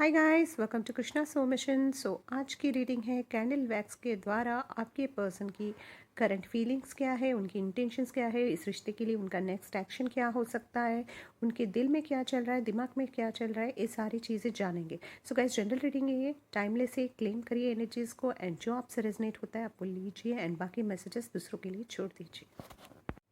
Hi guys, welcome to Krishna so mission. आज की reading है कैंडल वैक्स के द्वारा आपके पर्सन की करंट फीलिंग्स क्या है, उनकी इंटेंशंस क्या है, इस रिश्ते के लिए उनका नेक्स्ट एक्शन क्या हो सकता है, उनके दिल में क्या चल रहा है, दिमाग में क्या चल रहा है, ये सारी चीज़ें जानेंगे। सो गाइस, जनरल रीडिंग है ये, टाइमलेस है, क्लेम करिए एनर्जीज़ को एंड जो आपसे रेजनेट होता है आपको लीजिए एंड बाकी मैसेजेस दूसरों के लिए छोड़ दीजिए।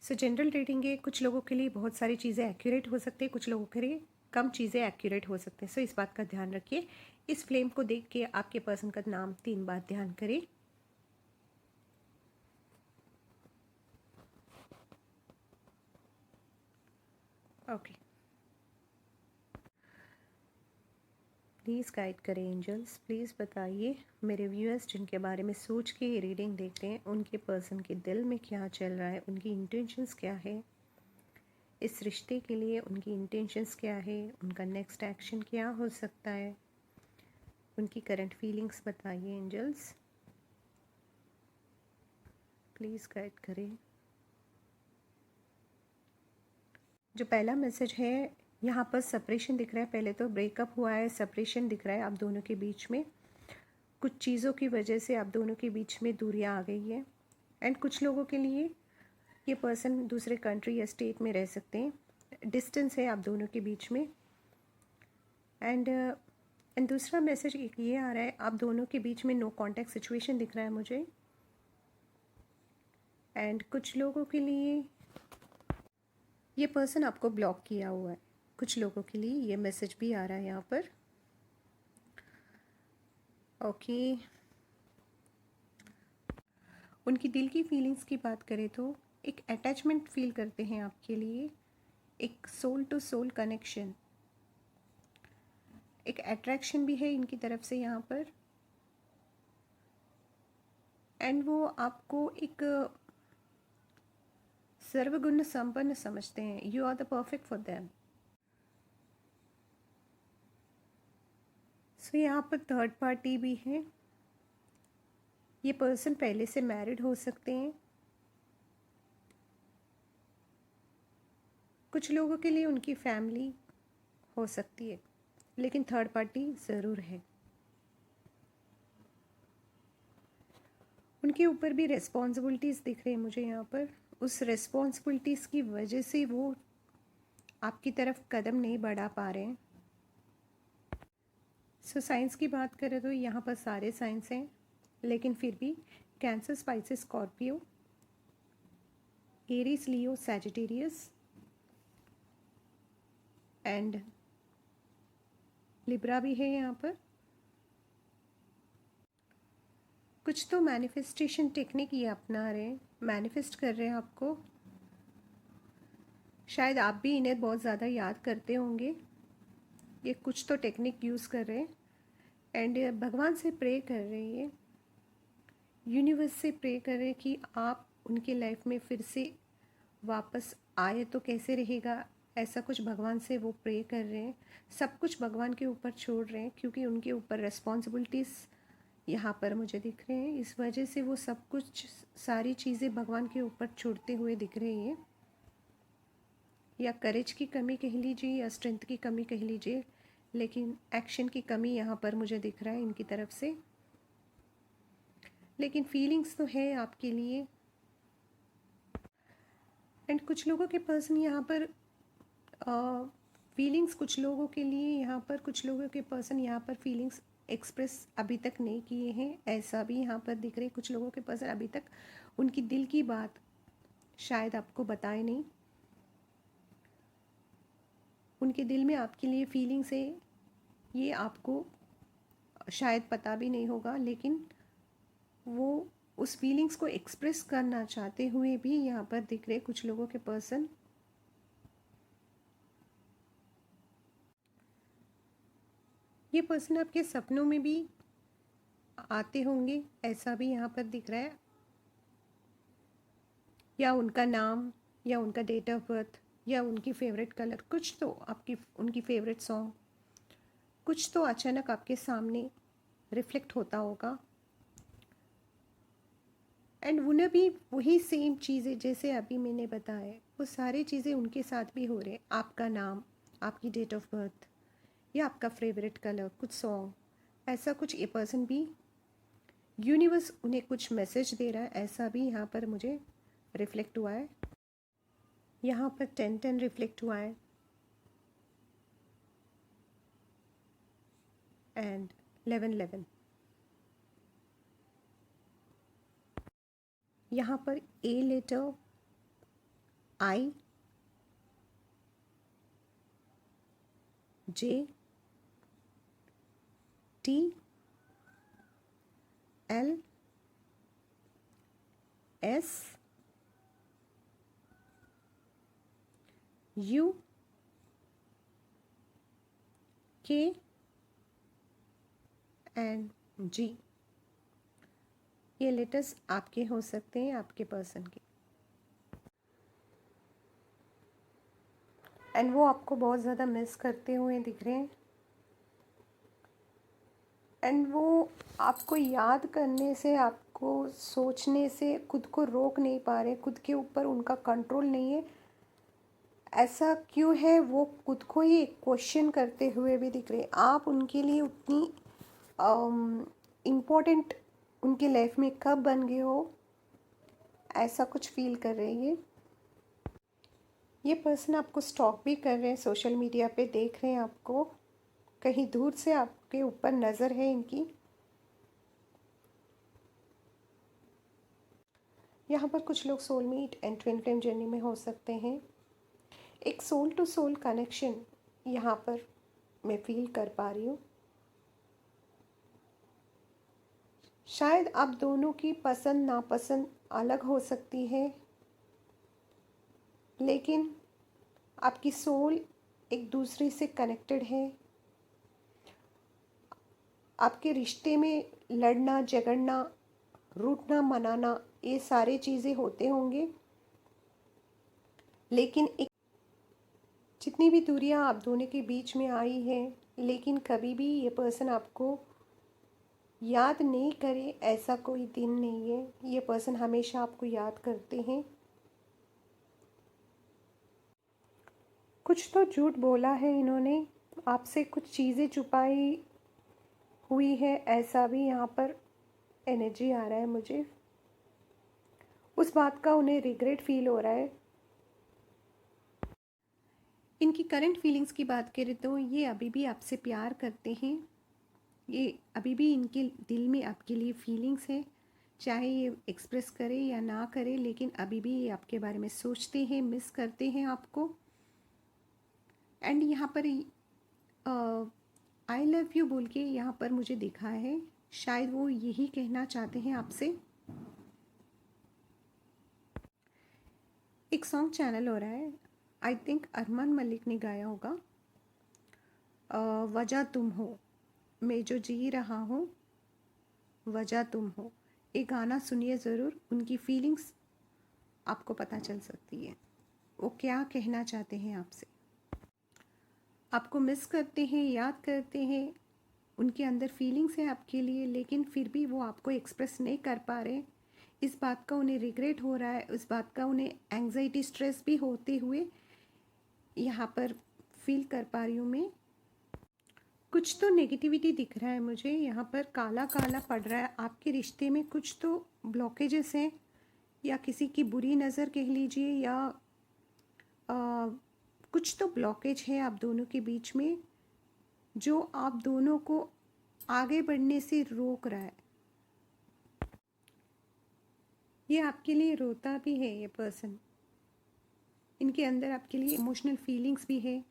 सो जनरल रीडिंग है, कुछ लोगों के लिए बहुत सारी चीज़ें एक्यूरेट हो सकती है, कुछ लोगों के लिए कम चीज़ें एक्यूरेट हो सकते हैं। सो इस बात का ध्यान रखिए। इस फ्लेम को देख के आपके पर्सन का नाम 3 बार ध्यान करें। ओके, प्लीज़ गाइड करें एंजल्स, प्लीज़ बताइए मेरे व्यूअर्स जिनके बारे में सोच के ये रीडिंग देखते हैं, उनके पर्सन के दिल में क्या चल रहा है, उनकी इंटेंशंस क्या है, इस रिश्ते के लिए उनकी इंटेंशंस क्या है, उनका नेक्स्ट एक्शन क्या हो सकता है, उनकी करंट फीलिंग्स बताइए एंजल्स, प्लीज़ गाइड करें। जो पहला मैसेज है यहाँ पर सेपरेशन दिख रहा है। पहले तो ब्रेकअप हुआ है, सेपरेशन दिख रहा है आप दोनों के बीच में। कुछ चीज़ों की वजह से आप दोनों के बीच में दूरियां आ गई है एंड कुछ लोगों के लिए ये पर्सन दूसरे कंट्री या स्टेट में रह सकते हैं। डिस्टेंस है आप दोनों के बीच में एंड दूसरा मैसेज एक ये आ रहा है, आप दोनों के बीच में नो कॉन्टैक्ट सिचुएशन दिख रहा है मुझे। एंड कुछ लोगों के लिए ये पर्सन आपको ब्लॉक किया हुआ है। कुछ लोगों के लिए ये मैसेज भी आ रहा है यहाँ पर। ओके, उनकी दिल की फीलिंग्स की बात करें तो एक अटैचमेंट फील करते हैं आपके लिए, एक सोल टू सोल कनेक्शन, एक अट्रैक्शन भी है इनकी तरफ से यहाँ पर एंड वो आपको एक सर्वगुण संपन्न समझते हैं। You are the perfect for them. So यहाँ पर थर्ड पार्टी भी है। ये पर्सन पहले से मैरिड हो सकते हैं। कुछ लोगों के लिए उनकी फैमिली हो सकती है, लेकिन थर्ड पार्टी ज़रूर है। उनके ऊपर भी रिस्पॉन्सिबिलिटीज़ दिख रही है मुझे यहाँ पर। उस रिस्पॉन्सिबिलिटीज़ की वजह से वो आपकी तरफ कदम नहीं बढ़ा पा रहे हैं। सो साइंस की बात करें तो यहाँ पर सारे साइंस हैं, लेकिन फिर भी Cancer, Pisces, Scorpio, Aries, Leo, Sagittarius and Libra भी है यहाँ पर। कुछ तो मैनिफेस्टेशन टेक्निक ये अपना रहे हैं, मैनिफेस्ट कर रहे हैं आपको। शायद आप भी इन्हें बहुत ज़्यादा याद करते होंगे। ये कुछ तो टेक्निक यूज़ कर रहे हैं एंड भगवान से प्रे कर रहे हैं, यूनिवर्स से प्रे कर रहे हैं कि आप उनके लाइफ में फिर से वापस आए तो कैसे रहेगा, ऐसा कुछ भगवान से वो प्रे कर रहे हैं। सब कुछ भगवान के ऊपर छोड़ रहे हैं क्योंकि उनके ऊपर रिस्पॉन्सिबिलिटीज़ यहाँ पर मुझे दिख रहे हैं। इस वजह से वो सब कुछ, सारी चीज़ें भगवान के ऊपर छोड़ते हुए दिख रही हैं। या करेज की कमी कह लीजिए या स्ट्रेंथ की कमी कह लीजिए, लेकिन एक्शन की कमी यहाँ पर मुझे दिख रहा है इनकी तरफ से। लेकिन फीलिंग्स तो है आपके लिए एंड कुछ लोगों के पर्सन यहाँ पर फीलिंग्स, कुछ लोगों के लिए यहाँ पर, कुछ लोगों के पर्सन यहाँ पर फीलिंग्स एक्सप्रेस अभी तक नहीं किए हैं, ऐसा भी यहाँ पर दिख रहे। कुछ लोगों के पर्सन अभी तक उनकी दिल की बात शायद आपको बताए नहीं। उनके दिल में आपके लिए फीलिंग्स है, ये आपको शायद पता भी नहीं होगा, लेकिन वो उस फीलिंग्स को एक्सप्रेस करना चाहते हुए भी यहाँ पर दिख रहे कुछ लोगों के पर्सन। ये पर्सन आपके सपनों में भी आते होंगे, ऐसा भी यहाँ पर दिख रहा है। या उनका नाम या उनका डेट ऑफ बर्थ या उनकी फेवरेट कलर, कुछ तो आपकी उनकी फेवरेट सॉन्ग, कुछ तो अचानक आपके सामने रिफ्लेक्ट होता होगा एंड उन्हें भी वही सेम चीज़ें जैसे अभी मैंने बताया, वो सारी चीज़ें उनके साथ भी हो रहे हैं। आपका नाम, आपकी डेट ऑफ बर्थ, या आपका फेवरेट कलर, कुछ सॉन्ग, ऐसा कुछ ये पर्सन भी, यूनिवर्स उन्हें कुछ मैसेज दे रहा है, ऐसा भी यहाँ पर मुझे रिफ्लेक्ट हुआ है। यहाँ पर 10-10 रिफ्लेक्ट हुआ है एंड 11-11। यहाँ पर A letter, I, J, T, L, S, U, K and G. ये लेटर्स आपके हो सकते हैं, आपके पर्सन के, एंड वो आपको बहुत ज़्यादा मिस करते हुए दिख रहे हैं, एंड वो आपको याद करने से, आपको सोचने से खुद को रोक नहीं पा रहे, खुद के ऊपर उनका कंट्रोल नहीं है। ऐसा क्यों है, वो खुद को ही क्वेश्चन करते हुए भी दिख रहे। आप उनके लिए उतनी इम्पोर्टेंट उनकी लाइफ में कब बन गए हो, ऐसा कुछ फील कर रही है। ये पर्सन आपको स्टॉक भी कर रहे हैं, सोशल मीडिया पे देख रहे हैं आपको, कहीं दूर से आपके ऊपर नज़र है इनकी। यहाँ पर कुछ लोग soulmate and twin flame journey में हो सकते हैं। एक सोल टू सोल कनेक्शन यहाँ पर मैं फील कर पा रही हूँ। शायद आप दोनों की पसंद नापसंद अलग हो सकती है, लेकिन आपकी सोल एक दूसरे से कनेक्टेड है। आपके रिश्ते में लड़ना झगड़ना, रूठना मनाना, ये सारी चीज़ें होते होंगे, लेकिन एक जितनी भी दूरियां आप दोनों के बीच में आई है, लेकिन कभी भी ये पर्सन आपको याद नहीं करे ऐसा कोई दिन नहीं है। ये पर्सन हमेशा आपको याद करते हैं। कुछ तो झूठ बोला है इन्होंने, आपसे कुछ चीज़ें छुपाई हुई है, ऐसा भी यहाँ पर एनर्जी आ रहा है मुझे। उस बात का उन्हें रिग्रेट फील हो रहा है। इनकी करंट फीलिंग्स की बात करें तो ये अभी भी आपसे प्यार करते हैं। ये अभी भी इनके दिल में आपके लिए फीलिंग्स है, चाहे ये एक्सप्रेस करे या ना करे, लेकिन अभी भी ये आपके बारे में सोचते हैं, मिस करते हैं आपको। एंड यहाँ पर आई लव यू बोल के यहाँ पर मुझे दिखा है, शायद वो यही कहना चाहते हैं आपसे। एक सॉन्ग चैनल हो रहा है, आई थिंक अरमान मलिक ने गाया होगा, वजह तुम हो, मैं जो जी रहा हूँ वजह तुम हो। ये गाना सुनिए ज़रूर, उनकी फीलिंग्स आपको पता चल सकती है, वो क्या कहना चाहते हैं आपसे। आपको मिस करते हैं, याद करते हैं, उनके अंदर फीलिंग्स है आपके लिए, लेकिन फिर भी वो आपको एक्सप्रेस नहीं कर पा रहे। इस बात का उन्हें रिग्रेट हो रहा है, उस बात का उन्हें एंग्जाइटी स्ट्रेस भी होते हुए यहाँ पर फील कर पा रही हूँ मैं। कुछ तो नेगेटिविटी दिख रहा है मुझे, यहाँ पर काला काला पड़ रहा है। आपके रिश्ते में कुछ तो ब्लॉकेजेस हैं, या किसी की बुरी नज़र कह लीजिए, या कुछ तो ब्लॉकेज है आप दोनों के बीच में, जो आप दोनों को आगे बढ़ने से रोक रहा है। ये आपके लिए रोता भी है ये पर्सन, इनके अंदर आपके लिए इमोशनल फीलिंग्स भी है।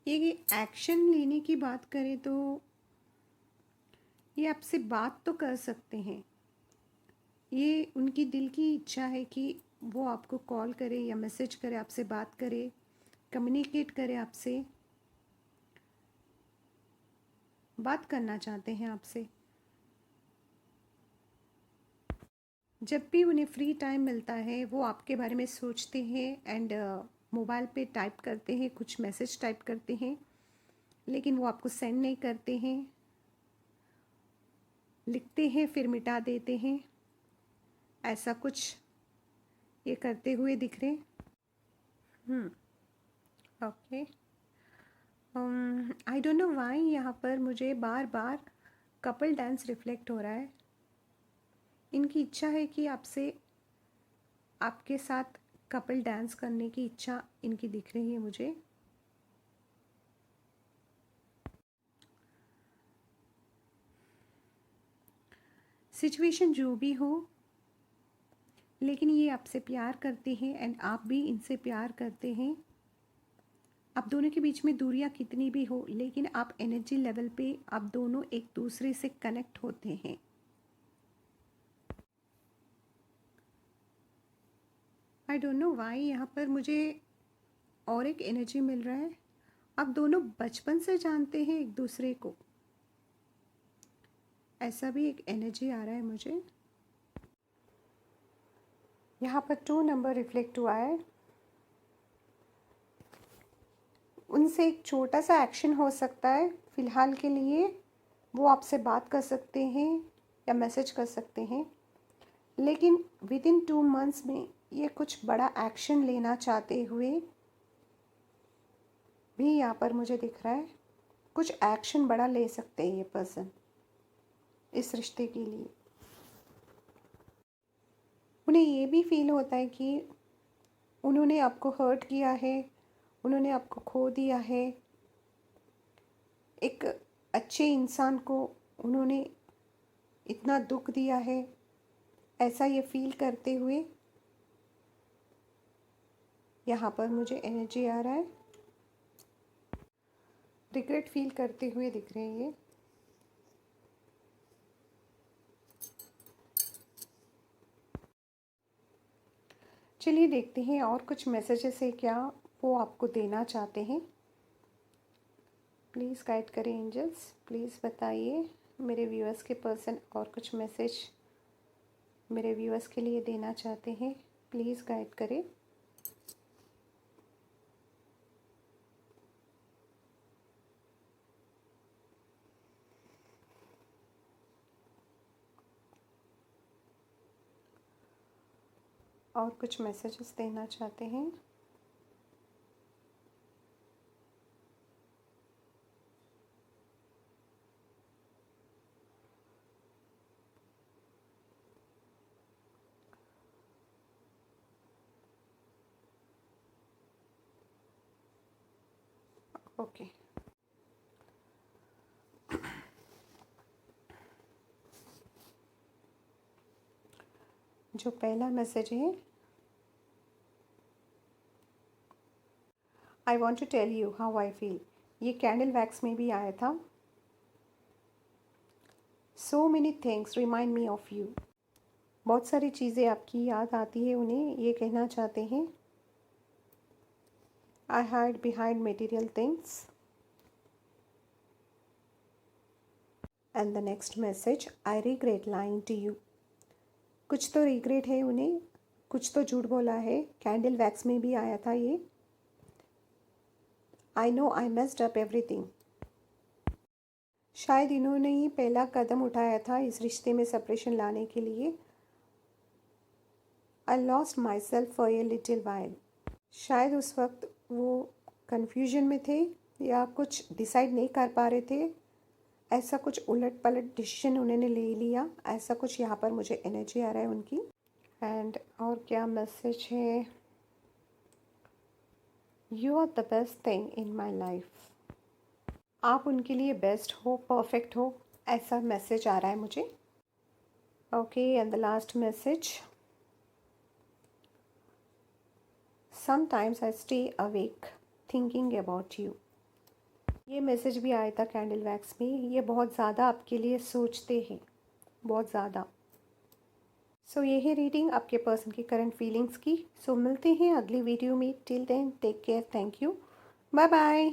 ये एक्शन लेने की बात करें तो ये आपसे बात तो कर सकते हैं, ये उनकी दिल की इच्छा है कि वो आपको कॉल करे या मैसेज करे, आपसे बात करे, कम्युनिकेट करे, आपसे बात करना चाहते हैं आपसे। जब भी उन्हें फ्री टाइम मिलता है वो आपके बारे में सोचते हैं, एंड मोबाइल पे टाइप करते हैं, कुछ मैसेज टाइप करते हैं, लेकिन वो आपको सेंड नहीं करते हैं, लिखते हैं फिर मिटा देते हैं, ऐसा कुछ ये करते हुए दिख रहे। Okay. I don't know why यहाँ पर मुझे बार बार कपल डांस रिफ्लेक्ट हो रहा है। इनकी इच्छा है कि आपसे, आपके साथ कपल डांस करने की इच्छा इनकी दिख रही है मुझे। सिचुएशन जो भी हो, लेकिन ये आपसे प्यार करते हैं एंड आप भी इनसे प्यार करते हैं। आप दोनों के बीच में दूरियां कितनी भी हो, लेकिन आप एनर्जी लेवल पे आप दोनों एक दूसरे से कनेक्ट होते हैं। आई डोंट नो व्हाई यहाँ पर मुझे और एक एनर्जी मिल रहा है। आप दोनों बचपन से जानते हैं एक दूसरे को, ऐसा भी एक एनर्जी आ रहा है मुझे। यहाँ पर 2 नंबर रिफ्लेक्ट हुआ है। उनसे एक छोटा सा एक्शन हो सकता है फ़िलहाल के लिए। वो आपसे बात कर सकते हैं या मैसेज कर सकते हैं, लेकिन विद इन 2 मंथ्स में ये कुछ बड़ा एक्शन लेना चाहते हुए भी यहाँ पर मुझे दिख रहा है। कुछ एक्शन बड़ा ले सकते हैं ये पर्सन इस रिश्ते के लिए। उन्हें ये भी फील होता है कि उन्होंने आपको हर्ट किया है, उन्होंने आपको खो दिया है। एक अच्छे इंसान को उन्होंने इतना दुख दिया है, ऐसा ये फील करते हुए यहाँ पर मुझे एनर्जी आ रहा है। रिग्रेट फील करते हुए दिख रहे हैं ये। चलिए देखते हैं और कुछ मैसेजेस है क्या वो आपको देना चाहते हैं। प्लीज़ गाइड करें एंजल्स, प्लीज़ बताइए मेरे व्यूअर्स के पर्सन और कुछ मैसेज मेरे व्यूअर्स के लिए देना चाहते हैं। प्लीज़ गाइड करें। और कुछ मैसेजेस देना चाहते हैं। ओके। जो पहला मैसेज है, I want to tell you how I feel, ये कैंडल वैक्स में भी आया था। So many things remind me of you, बहुत सारी चीज़ें आपकी याद आती है उन्हें। ये कहना चाहते हैं I hide behind material things. And the next message, I regret lying to you, कुछ तो रिग्रेट है उन्हें, कुछ तो झूठ बोला है। कैंडल वैक्स में भी आया था ये। I know I messed up everything, शायद इन्होंने ही पहला कदम उठाया था इस रिश्ते में सेपरेशन लाने के लिए। I lost my self for a little while, शायद उस वक्त वो कन्फ्यूजन में थे या कुछ डिसाइड नहीं कर पा रहे थे। ऐसा कुछ उलट पलट डिसीजन उन्होंने ले लिया, ऐसा कुछ यहाँ पर मुझे एनर्जी आ रहा है उनकी। एंड और क्या मैसेज है, you are the best thing in my life, आप उनके लिए बेस्ट हो, परफेक्ट हो, ऐसा मैसेज आ रहा है मुझे। Okay. And the last message, sometimes I stay awake thinking about you, ये मैसेज भी आया था कैंडल वैक्स में। ये बहुत ज़्यादा आपके लिए सोचते हैं, बहुत ज़्यादा। सो ये है रीडिंग आपके पर्सन की करंट फीलिंग्स की। सो मिलते हैं अगली वीडियो में। Till then take care, thank you, bye bye.